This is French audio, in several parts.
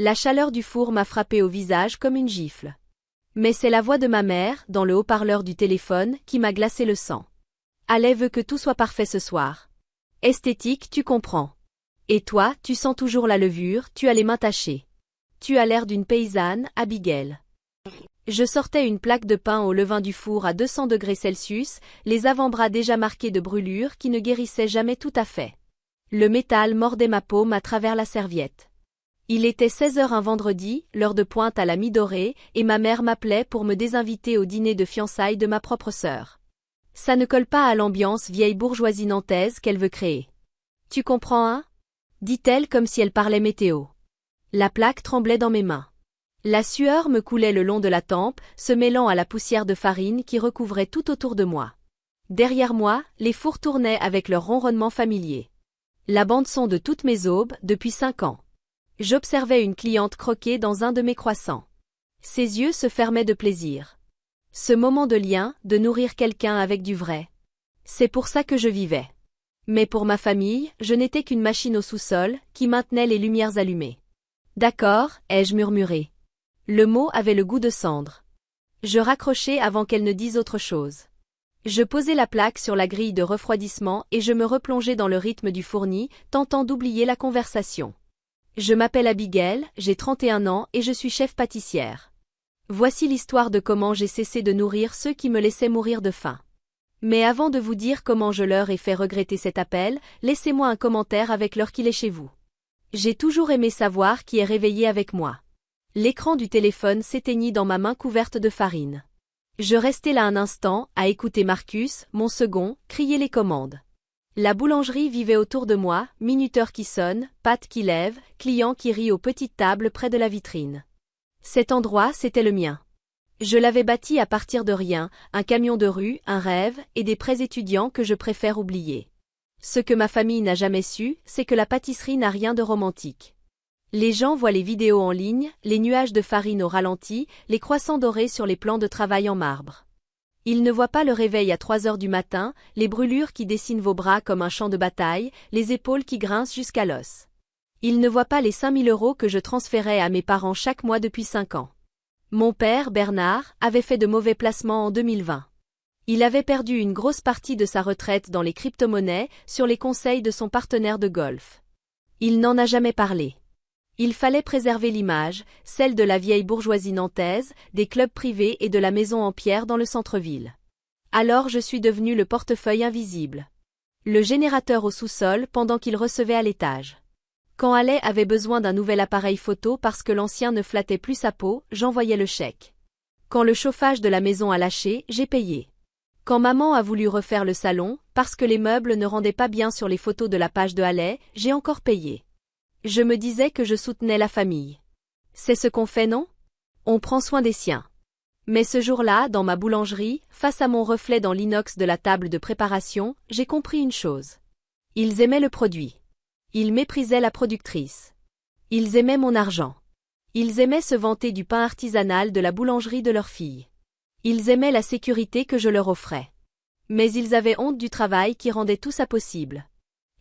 La chaleur du four m'a frappé au visage comme une gifle. Mais c'est la voix de ma mère, dans le haut-parleur du téléphone, qui m'a glacé le sang. Ale veut que tout soit parfait ce soir. Esthétique, tu comprends. Et toi, tu sens toujours la levure, tu as les mains tachées. Tu as l'air d'une paysanne, Abigail. Je sortais une plaque de pain au levain du four à 200 degrés Celsius, les avant-bras déjà marqués de brûlures qui ne guérissaient jamais tout à fait. Le métal mordait ma paume à travers la serviette. Il était 16 heures un vendredi, l'heure de pointe à la mi-dorée, et ma mère m'appelait pour me désinviter au dîner de fiançailles de ma propre sœur. Ça ne colle pas à l'ambiance vieille bourgeoisie nantaise qu'elle veut créer. Tu comprends, hein? Dit-elle comme si elle parlait météo. La plaque tremblait dans mes mains. La sueur me coulait le long de la tempe, se mêlant à la poussière de farine qui recouvrait tout autour de moi. Derrière moi, les fours tournaient avec leur ronronnement familier. La bande-son de toutes mes aubes, depuis 5 ans. J'observais une cliente croquer dans un de mes croissants. Ses yeux se fermaient de plaisir. Ce moment de lien, de nourrir quelqu'un avec du vrai. C'est pour ça que je vivais. Mais pour ma famille, je n'étais qu'une machine au sous-sol, qui maintenait les lumières allumées. D'accord, ai-je murmuré. Le mot avait le goût de cendre. Je raccrochai avant qu'elle ne dise autre chose. Je posai la plaque sur la grille de refroidissement et je me replongeai dans le rythme du fourni, tentant d'oublier la conversation. Je m'appelle Abigail, j'ai 31 ans et je suis chef pâtissière. Voici l'histoire de comment j'ai cessé de nourrir ceux qui me laissaient mourir de faim. Mais avant de vous dire comment je leur ai fait regretter cet appel, laissez-moi un commentaire avec l'heure qu'il est chez vous. J'ai toujours aimé savoir qui est réveillé avec moi. L'écran du téléphone s'éteignit dans ma main couverte de farine. Je restai là un instant, à écouter Marcus, mon second, crier les commandes. La boulangerie vivait autour de moi, minuteur qui sonne, pâte qui lève, client qui rit aux petites tables près de la vitrine. Cet endroit, c'était le mien. Je l'avais bâti à partir de rien, un camion de rue, un rêve, et des prêts étudiants que je préfère oublier. Ce que ma famille n'a jamais su, c'est que la pâtisserie n'a rien de romantique. Les gens voient les vidéos en ligne, les nuages de farine au ralenti, les croissants dorés sur les plans de travail en marbre. Ils ne voient pas le réveil à 3 heures du matin, les brûlures qui dessinent vos bras comme un champ de bataille, les épaules qui grincent jusqu'à l'os. Ils ne voient pas les 5 000 € que je transférais à mes parents chaque mois depuis 5 ans. Mon père, Bernard, avait fait de mauvais placements en 2020. Il avait perdu une grosse partie de sa retraite dans les crypto-monnaies, sur les conseils de son partenaire de golf. Il n'en a jamais parlé. Il fallait préserver l'image, celle de la vieille bourgeoisie nantaise, des clubs privés et de la maison en pierre dans le centre-ville. Alors je suis devenu le portefeuille invisible. Le générateur au sous-sol pendant qu'il recevait à l'étage. Quand Ale avait besoin d'un nouvel appareil photo parce que l'ancien ne flattait plus sa peau, j'envoyais le chèque. Quand le chauffage de la maison a lâché, j'ai payé. Quand maman a voulu refaire le salon, parce que les meubles ne rendaient pas bien sur les photos de la page de Ale, j'ai encore payé. Je me disais que je soutenais la famille. C'est ce qu'on fait, non? On prend soin des siens. Mais ce jour-là, dans ma boulangerie, face à mon reflet dans l'inox de la table de préparation, j'ai compris une chose. Ils aimaient le produit. Ils méprisaient la productrice. Ils aimaient mon argent. Ils aimaient se vanter du pain artisanal de la boulangerie de leur fille. Ils aimaient la sécurité que je leur offrais. Mais ils avaient honte du travail qui rendait tout ça possible.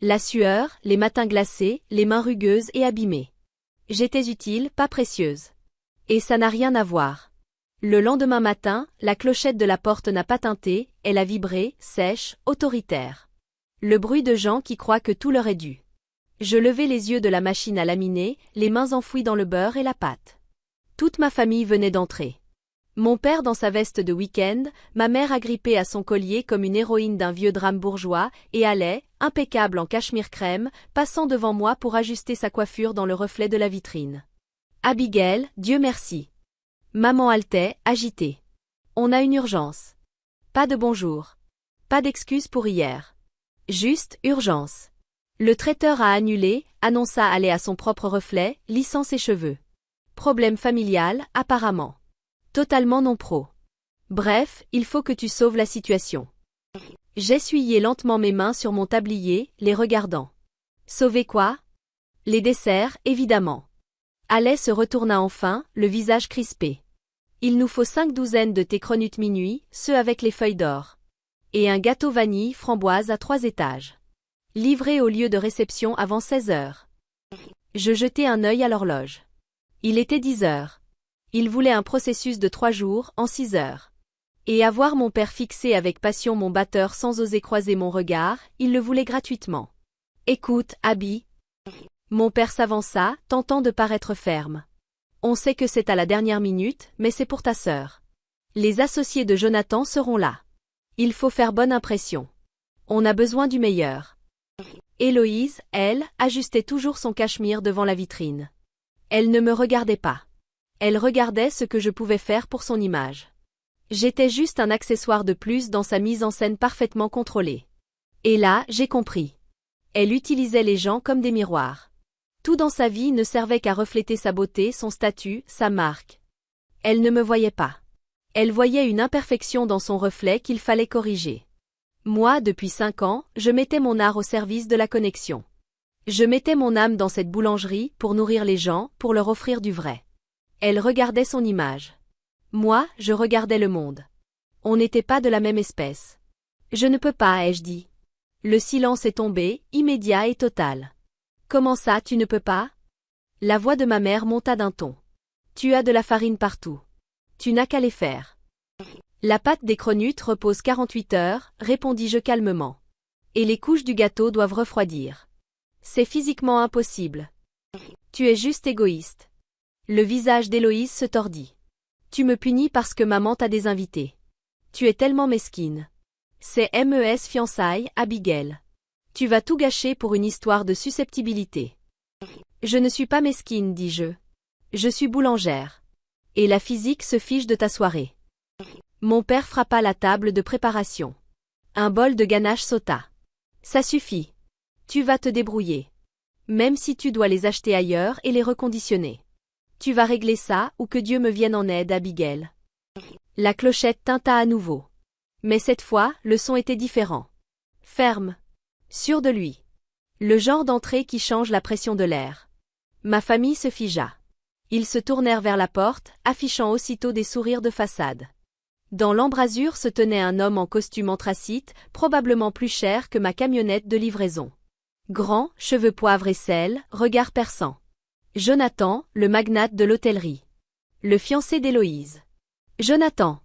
La sueur, les matins glacés, les mains rugueuses et abîmées. J'étais utile, pas précieuse. Et ça n'a rien à voir. Le lendemain matin, la clochette de la porte n'a pas tinté, elle a vibré, sèche, autoritaire. Le bruit de gens qui croient que tout leur est dû. Je levai les yeux de la machine à laminer, les mains enfouies dans le beurre et la pâte. Toute ma famille venait d'entrer. Mon père dans sa veste de week-end, ma mère agrippée à son collier comme une héroïne d'un vieux drame bourgeois, et Ale, impeccable en cachemire crème, passant devant moi pour ajuster sa coiffure dans le reflet de la vitrine. Abigail, Dieu merci. Maman haletait, agitée. On a une urgence. Pas de bonjour. Pas d'excuse pour hier. Juste, urgence. Le traiteur a annulé, annonça Ale à son propre reflet, lissant ses cheveux. Problème familial, apparemment. Totalement non pro. Bref, il faut que tu sauves la situation. J'essuyai lentement mes mains sur mon tablier, les regardant. Sauver quoi? Les desserts, évidemment. Ale se retourna enfin, le visage crispé. Il nous faut 5 douzaines de thé cronut minuit, ceux avec les feuilles d'or. Et un gâteau vanille framboise à 3 étages. Livré au lieu de réception avant 16 heures. Je jetai un œil à l'horloge. Il était 10 heures. Il voulait un processus de 3 jours, en 6 heures. Et avoir mon père fixer avec passion mon batteur sans oser croiser mon regard, il le voulait gratuitement. Écoute, Abby. Mon père s'avança, tentant de paraître ferme. On sait que c'est à la dernière minute, mais c'est pour ta sœur. Les associés de Jonathan seront là. Il faut faire bonne impression. On a besoin du meilleur. Héloïse, elle, ajustait toujours son cachemire devant la vitrine. Elle ne me regardait pas. Elle regardait ce que je pouvais faire pour son image. J'étais juste un accessoire de plus dans sa mise en scène parfaitement contrôlée. Et là, j'ai compris. Elle utilisait les gens comme des miroirs. Tout dans sa vie ne servait qu'à refléter sa beauté, son statut, sa marque. Elle ne me voyait pas. Elle voyait une imperfection dans son reflet qu'il fallait corriger. Moi, depuis 5 ans, je mettais mon art au service de la connexion. Je mettais mon âme dans cette boulangerie pour nourrir les gens, pour leur offrir du vrai. Elle regardait son image. Moi, je regardais le monde. On n'était pas de la même espèce. Je ne peux pas, ai-je dit. Le silence est tombé, immédiat et total. Comment ça, tu ne peux pas? La voix de ma mère monta d'un ton. Tu as de la farine partout. Tu n'as qu'à les faire. La pâte des cronutes repose 48 heures, répondis-je calmement. Et les couches du gâteau doivent refroidir. C'est physiquement impossible. Tu es juste égoïste. Le visage d'Héloïse se tordit. Tu me punis parce que maman t'a des invités. Tu es tellement mesquine. C'est mes fiançailles, Abigail. Tu vas tout gâcher pour une histoire de susceptibilité. Je ne suis pas mesquine, dis-je. Je suis boulangère. Et la physique se fiche de ta soirée. Mon père frappa la table de préparation. Un bol de ganache sauta. Ça suffit. Tu vas te débrouiller. Même si tu dois les acheter ailleurs et les reconditionner. Tu vas régler ça ou que Dieu me vienne en aide, Abigail. La clochette tinta à nouveau. Mais cette fois, le son était différent. Ferme. Sûr de lui. Le genre d'entrée qui change la pression de l'air. Ma famille se figea. Ils se tournèrent vers la porte, affichant aussitôt des sourires de façade. Dans l'embrasure se tenait un homme en costume anthracite, probablement plus cher que ma camionnette de livraison. Grand, cheveux poivre et sel, regard perçant. Jonathan, le magnate de l'hôtellerie. Le fiancé d'Héloïse. Jonathan.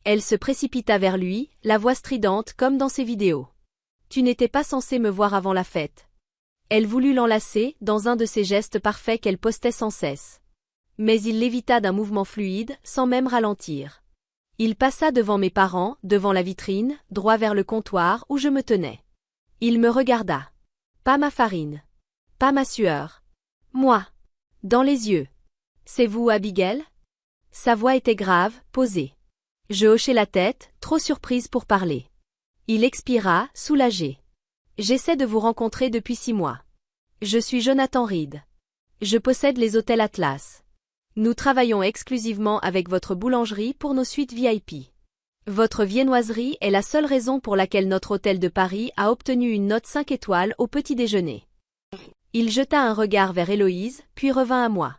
Elle se précipita vers lui, la voix stridente comme dans ses vidéos. Tu n'étais pas censé me voir avant la fête. Elle voulut l'enlacer, dans un de ces gestes parfaits qu'elle postait sans cesse. Mais il l'évita d'un mouvement fluide, sans même ralentir. Il passa devant mes parents, devant la vitrine, droit vers le comptoir où je me tenais. Il me regarda. Pas ma farine. Pas ma sueur. Moi. Dans les yeux. C'est vous, Abigail? Sa voix était grave, posée. Je hochai la tête, trop surprise pour parler. Il expira, soulagé. J'essaie de vous rencontrer depuis 6 mois. Je suis Jonathan Reed. Je possède les hôtels Atlas. Nous travaillons exclusivement avec votre boulangerie pour nos suites VIP. Votre viennoiserie est la seule raison pour laquelle notre hôtel de Paris a obtenu une note 5 étoiles au petit déjeuner. Il jeta un regard vers Héloïse, puis revint à moi.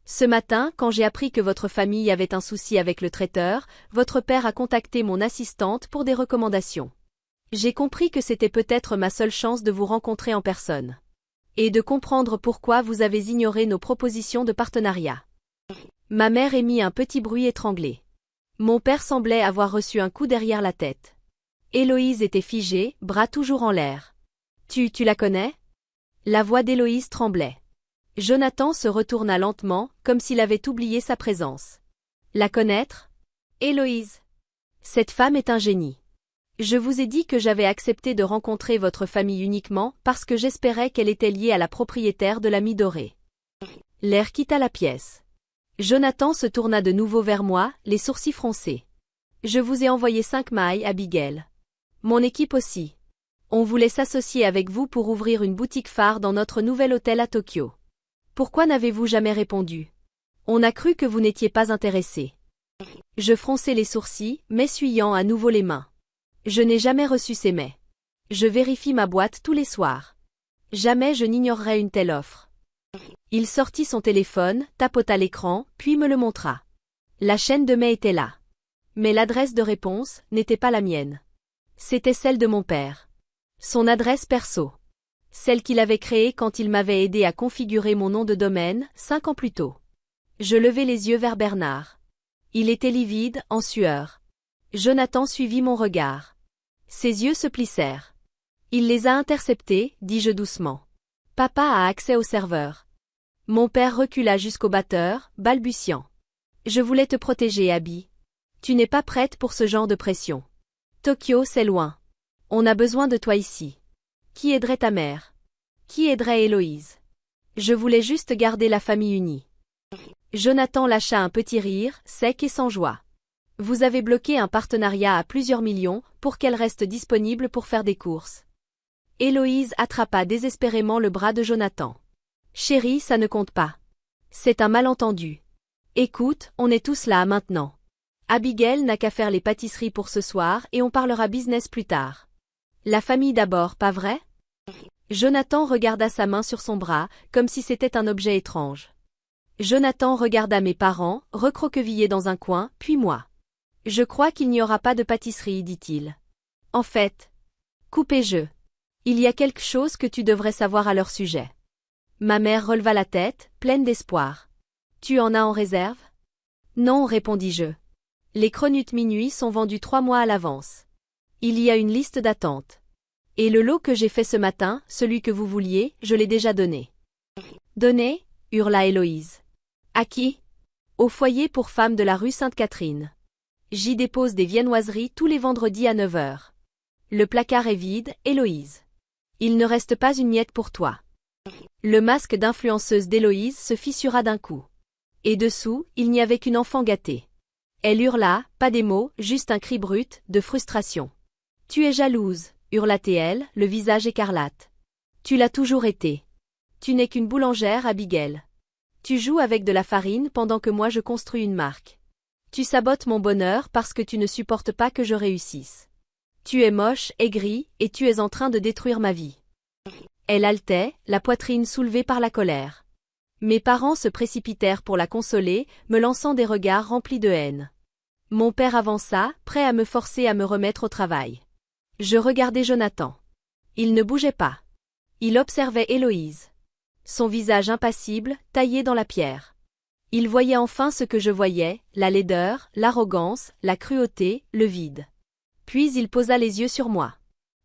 Ce matin, quand j'ai appris que votre famille avait un souci avec le traiteur, votre père a contacté mon assistante pour des recommandations. J'ai compris que c'était peut-être ma seule chance de vous rencontrer en personne. Et de comprendre pourquoi vous avez ignoré nos propositions de partenariat. Ma mère émit un petit bruit étranglé. Mon père semblait avoir reçu un coup derrière la tête. Héloïse était figée, bras toujours en l'air. Tu la connais? La voix d'Héloïse tremblait. Jonathan se retourna lentement, comme s'il avait oublié sa présence. La connaître? Héloïse. Cette femme est un génie. Je vous ai dit que j'avais accepté de rencontrer votre famille uniquement parce que j'espérais qu'elle était liée à la propriétaire de la Mie Dorée. L'air quitta la pièce. Jonathan se tourna de nouveau vers moi, les sourcils froncés. Je vous ai envoyé 5 mailles, Abigail. Mon équipe aussi. On voulait s'associer avec vous pour ouvrir une boutique phare dans notre nouvel hôtel à Tokyo. Pourquoi n'avez-vous jamais répondu? On a cru que vous n'étiez pas intéressé. Je fronçai les sourcils, m'essuyant à nouveau les mains. Je n'ai jamais reçu ces mets. Je vérifie ma boîte tous les soirs. Jamais je n'ignorerai une telle offre. Il sortit son téléphone, tapota l'écran, puis me le montra. La chaîne de mets était là. Mais l'adresse de réponse n'était pas la mienne. C'était celle de mon père. Son adresse perso. Celle qu'il avait créée quand il m'avait aidé à configurer mon nom de domaine, 5 ans plus tôt. Je levai les yeux vers Bernard. Il était livide, en sueur. Jonathan suivit mon regard. Ses yeux se plissèrent. Il les a interceptés, dis-je doucement. Papa a accès au serveur. Mon père recula jusqu'au batteur, balbutiant. Je voulais te protéger, Abby. Tu n'es pas prête pour ce genre de pression. Tokyo, c'est loin. On a besoin de toi ici. Qui aiderait ta mère? Qui aiderait Héloïse? Je voulais juste garder la famille unie. Jonathan lâcha un petit rire, sec et sans joie. Vous avez bloqué un partenariat à plusieurs millions pour qu'elle reste disponible pour faire des courses. Héloïse attrapa désespérément le bras de Jonathan. Chérie, ça ne compte pas. C'est un malentendu. Écoute, on est tous là maintenant. Abigail n'a qu'à faire les pâtisseries pour ce soir et on parlera business plus tard. La famille d'abord, pas vrai? Jonathan regarda sa main sur son bras, comme si c'était un objet étrange. Jonathan regarda mes parents, recroquevillés dans un coin, puis moi. Je crois qu'il n'y aura pas de pâtisserie, dit-il. En fait, coupez-je. Il y a quelque chose que tu devrais savoir à leur sujet. Ma mère releva la tête, pleine d'espoir. Tu en as en réserve? Non, répondis-je. Les Cronut Minuit sont vendus 3 mois à l'avance. Il y a une liste d'attente. Et le lot que j'ai fait ce matin, celui que vous vouliez, je l'ai déjà donné. Donné? Hurla Héloïse. À qui? Au foyer pour femmes de la rue Sainte-Catherine. J'y dépose des viennoiseries tous les vendredis à 9 h. Le placard est vide, Héloïse. Il ne reste pas une miette pour toi. Le masque d'influenceuse d'Héloïse se fissura d'un coup. Et dessous, il n'y avait qu'une enfant gâtée. Elle hurla, pas des mots, juste un cri brut, de frustration. Tu es jalouse, hurla-t-elle, le visage écarlate. Tu l'as toujours été. Tu n'es qu'une boulangère, Abigail. Tu joues avec de la farine pendant que moi je construis une marque. Tu sabotes mon bonheur parce que tu ne supportes pas que je réussisse. Tu es moche, aigrie, et tu es en train de détruire ma vie. Elle haletait, la poitrine soulevée par la colère. Mes parents se précipitèrent pour la consoler, me lançant des regards remplis de haine. Mon père avança, prêt à me forcer à me remettre au travail. Je regardais Jonathan. Il ne bougeait pas. Il observait Héloïse. Son visage impassible, taillé dans la pierre. Il voyait enfin ce que je voyais, la laideur, l'arrogance, la cruauté, le vide. Puis il posa les yeux sur moi.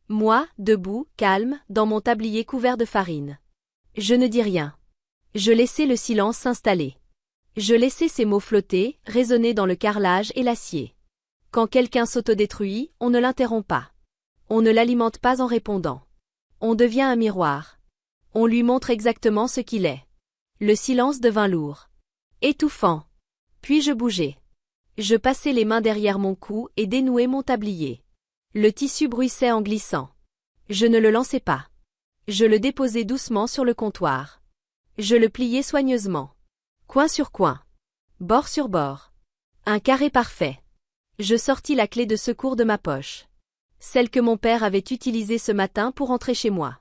Moi, debout, calme, dans mon tablier couvert de farine. Je ne dis rien. Je laissais le silence s'installer. Je laissais ces mots flotter, résonner dans le carrelage et l'acier. Quand quelqu'un s'autodétruit, on ne l'interrompt pas. On ne l'alimente pas en répondant. On devient un miroir. On lui montre exactement ce qu'il est. Le silence devint lourd. Étouffant. Puis je bougeai. Je passai les mains derrière mon cou et dénouai mon tablier. Le tissu bruissait en glissant. Je ne le lançai pas. Je le déposai doucement sur le comptoir. Je le pliai soigneusement. Coin sur coin. Bord sur bord. Un carré parfait. Je sortis la clé de secours de ma poche. Celle que mon père avait utilisée ce matin pour entrer chez moi.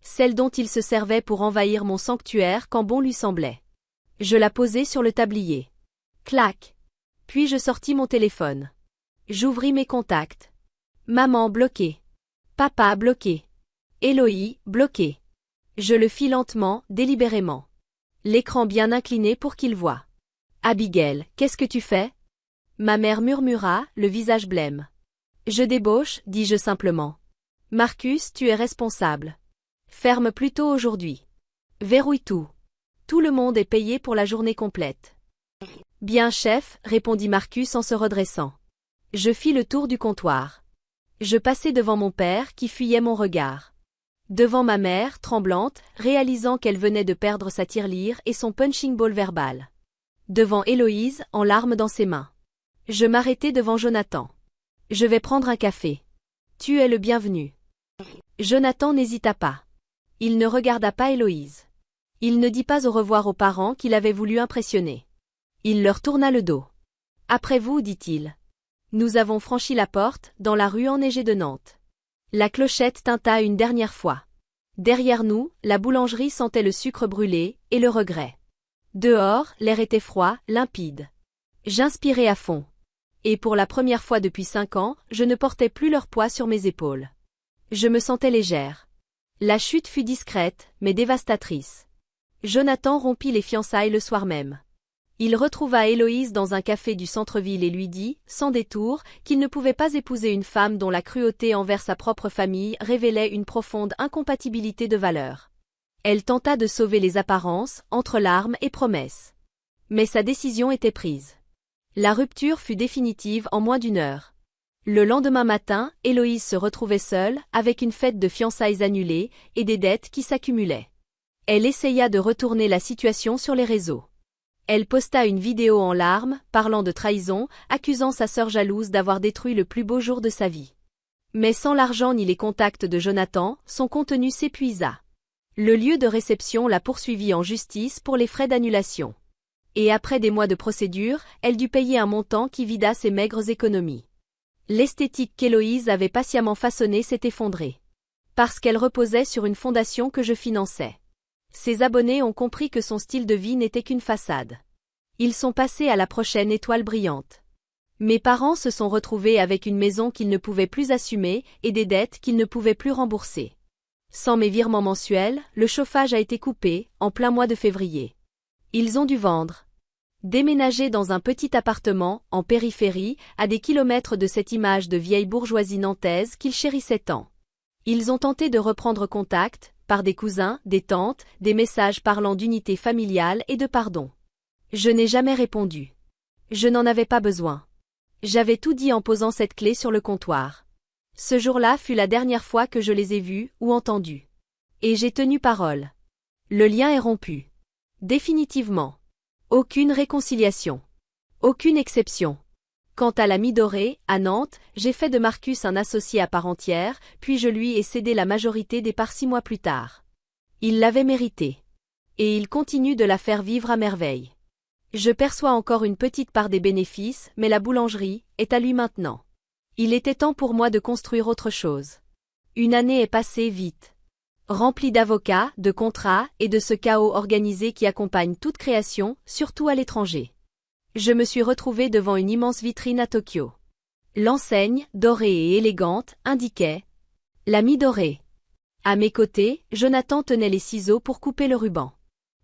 Celle dont il se servait pour envahir mon sanctuaire quand bon lui semblait. Je la posai sur le tablier. Clac. Puis je sortis mon téléphone. J'ouvris mes contacts. Maman bloquée. Papa bloqué. Héloïse bloqué. Je le fis lentement, délibérément. L'écran bien incliné pour qu'il voie. Abigail, qu'est-ce que tu fais? Ma mère murmura, le visage blême. Je débauche, dis-je simplement. Marcus, tu es responsable. Ferme plus tôt aujourd'hui. Verrouille tout. Tout le monde est payé pour la journée complète. Bien, chef, répondit Marcus en se redressant. Je fis le tour du comptoir. Je passai devant mon père qui fuyait mon regard. Devant ma mère, tremblante, réalisant qu'elle venait de perdre sa tirelire et son punching ball verbal. Devant Héloïse, en larmes dans ses mains. Je m'arrêtai devant Jonathan. Je vais prendre un café. Tu es le bienvenu. Jonathan n'hésita pas. Il ne regarda pas Héloïse. Il ne dit pas au revoir aux parents qu'il avait voulu impressionner. Il leur tourna le dos. Après vous, dit-il. Nous avons franchi la porte, dans la rue enneigée de Nantes. La clochette tinta une dernière fois. Derrière nous, la boulangerie sentait le sucre brûlé, et le regret. Dehors, l'air était froid, limpide. J'inspirais à fond. Et pour la première fois depuis 5 ans, je ne portais plus leur poids sur mes épaules. Je me sentais légère. La chute fut discrète, mais dévastatrice. Jonathan rompit les fiançailles le soir même. Il retrouva Héloïse dans un café du centre-ville et lui dit, sans détour, qu'il ne pouvait pas épouser une femme dont la cruauté envers sa propre famille révélait une profonde incompatibilité de valeurs. Elle tenta de sauver les apparences, entre larmes et promesses. Mais sa décision était prise. La rupture fut définitive en moins d'une heure. Le lendemain matin, Héloïse se retrouvait seule, avec une fête de fiançailles annulée, et des dettes qui s'accumulaient. Elle essaya de retourner la situation sur les réseaux. Elle posta une vidéo en larmes, parlant de trahison, accusant sa sœur jalouse d'avoir détruit le plus beau jour de sa vie. Mais sans l'argent ni les contacts de Jonathan, son contenu s'épuisa. Le lieu de réception la poursuivit en justice pour les frais d'annulation. Et après des mois de procédure, elle dut payer un montant qui vida ses maigres économies. L'esthétique qu'Héloïse avait patiemment façonnée s'est effondrée. Parce qu'elle reposait sur une fondation que je finançais. Ses abonnés ont compris que son style de vie n'était qu'une façade. Ils sont passés à la prochaine étoile brillante. Mes parents se sont retrouvés avec une maison qu'ils ne pouvaient plus assumer et des dettes qu'ils ne pouvaient plus rembourser. Sans mes virements mensuels, le chauffage a été coupé, en plein mois de février. Ils ont dû vendre. Déménager dans un petit appartement, en périphérie, à des kilomètres de cette image de vieille bourgeoisie nantaise qu'ils chérissaient tant. Ils ont tenté de reprendre contact, par des cousins, des tantes, des messages parlant d'unité familiale et de pardon. Je n'ai jamais répondu. Je n'en avais pas besoin. J'avais tout dit en posant cette clé sur le comptoir. Ce jour-là fut la dernière fois que je les ai vus ou entendus. Et j'ai tenu parole. Le lien est rompu. Définitivement. Aucune réconciliation. Aucune exception. Quant à l'ami doré, à Nantes, j'ai fait de Marcus un associé à part entière, puis je lui ai cédé la majorité des parts 6 mois plus tard. Il l'avait mérité. Et il continue de la faire vivre à merveille. Je perçois encore une petite part des bénéfices, mais la boulangerie est à lui maintenant. Il était temps pour moi de construire autre chose. Une année est passée vite. Remplie d'avocats, de contrats et de ce chaos organisé qui accompagne toute création, surtout à l'étranger. Je me suis retrouvée devant une immense vitrine à Tokyo. L'enseigne, dorée et élégante, indiquait « L'ami doré ». À mes côtés, Jonathan tenait les ciseaux pour couper le ruban.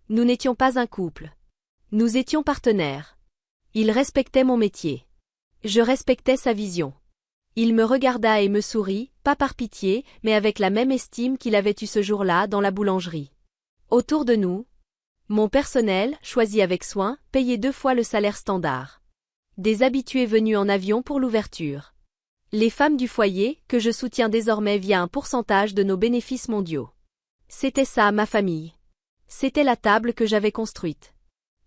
Nous n'étions pas un couple. Nous étions partenaires. Il respectait mon métier. Je respectais sa vision. Il me regarda et me sourit, pas par pitié, mais avec la même estime qu'il avait eue ce jour-là dans la boulangerie. Autour de nous, mon personnel, choisi avec soin, payait 2 fois le salaire standard. Des habitués venus en avion pour l'ouverture. Les femmes du foyer, que je soutiens désormais via un pourcentage de nos bénéfices mondiaux. C'était ça, ma famille. C'était la table que j'avais construite.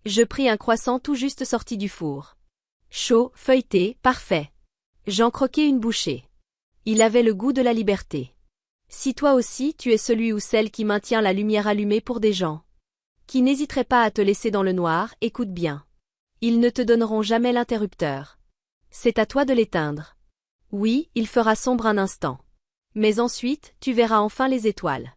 Je pris un croissant tout juste sorti du four. Chaud, feuilleté, parfait. J'en croquai une bouchée. Il avait le goût de la liberté. Si toi aussi tu es celui ou celle qui maintient la lumière allumée pour des gens qui n'hésiteraient pas à te laisser dans le noir, écoute bien. Ils ne te donneront jamais l'interrupteur. C'est à toi de l'éteindre. Oui, il fera sombre un instant. Mais ensuite, tu verras enfin les étoiles.